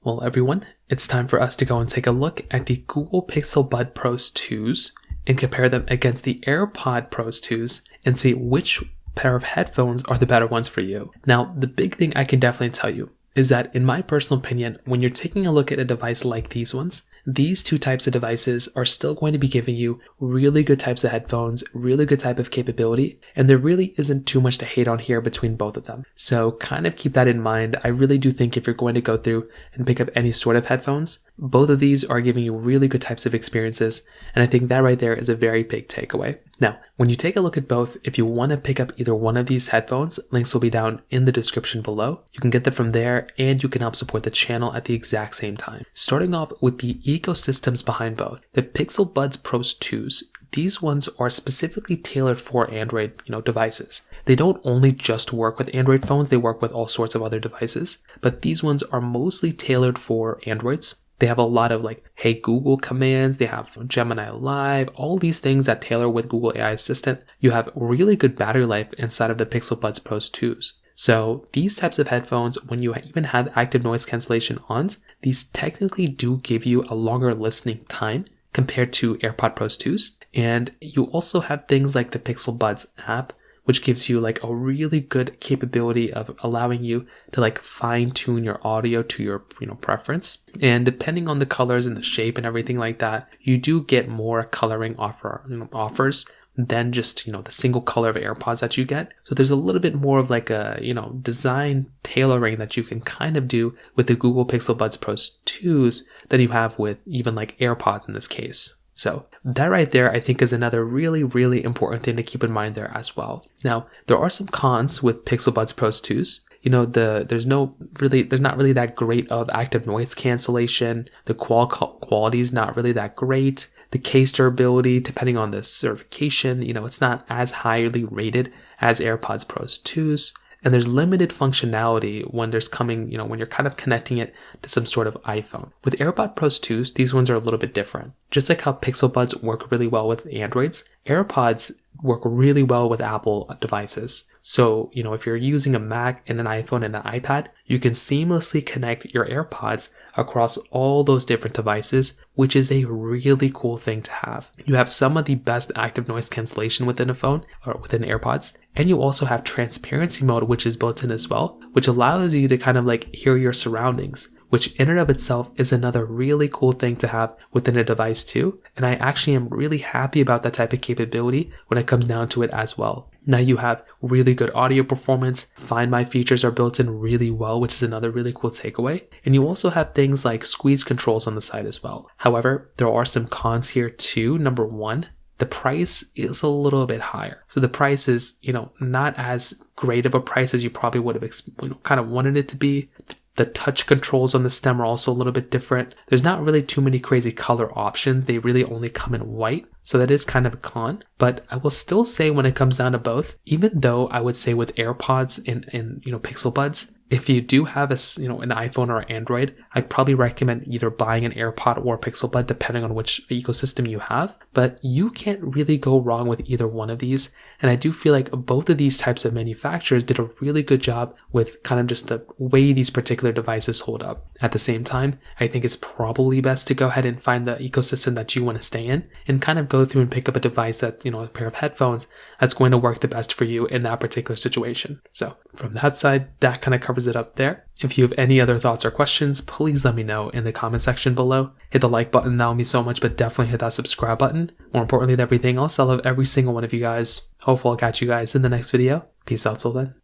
Well, everyone, it's time for us to go and take a look at the Google Pixel Buds Pro 2s and compare them against the AirPods Pro 2s and see which pair of headphones are the better ones for you. Now, the big thing I can definitely tell you is that in my personal opinion, when you're taking a look at a device like these ones, these two types of devices are still going to be giving you really good types of headphones, really good type of capability, and there really isn't too much to hate on here between both of them. So kind of keep that in mind. I really do think if you're going to go through and pick up any sort of headphones, both of these are giving you really good types of experiences, and I think that right there is a very big takeaway. Now, when you take a look at both, if you want to pick up either one of these headphones, links will be down in the description below. You can get them from there and you can help support the channel at the exact same time. Starting off with the ecosystems behind both. The Pixel Buds Pro 2s, these ones are specifically tailored for Android, devices. They don't only just work with Android phones, they work with all sorts of other devices, but these ones are mostly tailored for Androids. They have a lot of Hey Google commands, they have Gemini Live, all these things that tailor with Google AI Assistant. You have really good battery life inside of the Pixel Buds Pro 2s. So these types of headphones, when you even have active noise cancellation on, these technically do give you a longer listening time compared to AirPods Pro 2s. And you also have things like the Pixel Buds app, which gives you a really good capability of allowing you to fine tune your audio to your preference. And depending on the colors and the shape and everything like that, you do get more coloring offers than just the single color of AirPods that you get. So there's a little bit more of a design tailoring that you can kind of do with the Google Pixel Buds Pro 2s than you have with even AirPods in this case. So that right there, I think, is another really, really important thing to keep in mind there as well. Now, there are some cons with Pixel Buds Pro 2s. There's not really that great of active noise cancellation. The quality is not really that great. The case durability, depending on the certification, it's not as highly rated as AirPods Pro 2s. And there's limited functionality when when you're kind of connecting it to some sort of iPhone. With AirPods Pro 2s, these ones are a little bit different. Just like how Pixel Buds work really well with Androids, AirPods work really well with Apple devices. So, if you're using a Mac and an iPhone and an iPad, you can seamlessly connect your AirPods across all those different devices, which is a really cool thing to have. You have some of the best active noise cancellation within a phone or within AirPods, and you also have transparency mode, which is built in as well, which allows you to kind of hear your surroundings, which in and of itself is another really cool thing to have within a device too. And I actually am really happy about that type of capability when it comes down to it as well. Now you have really good audio performance. Find My features are built in really well, which is another really cool takeaway. And you also have things like squeeze controls on the side as well. However, there are some cons here too. Number one, the price is a little bit higher. So the price is, not as great of a price as you probably would have kind of wanted it to be. The touch controls on the stem are also a little bit different. There's not really too many crazy color options. They really only come in white. So that is kind of a con. But I will still say when it comes down to both, even though I would say with AirPods and Pixel Buds, if you do have an iPhone or Android, I'd probably recommend either buying an AirPod or a Pixel Bud depending on which ecosystem you have. But you can't really go wrong with either one of these. And I do feel like both of these types of manufacturers did a really good job with kind of just the way these particular devices hold up. At the same time, I think it's probably best to go ahead and find the ecosystem that you want to stay in and kind of go through and pick up a device that, a pair of headphones that's going to work the best for you in that particular situation. So from that side, that kind of covers it up there. If you have any other thoughts or questions, please let me know in the comment section below. Hit the like button, that would mean so much, but definitely hit that subscribe button. More importantly than everything else, I love every single one of you guys. Hopefully I'll catch you guys in the next video. Peace out till then.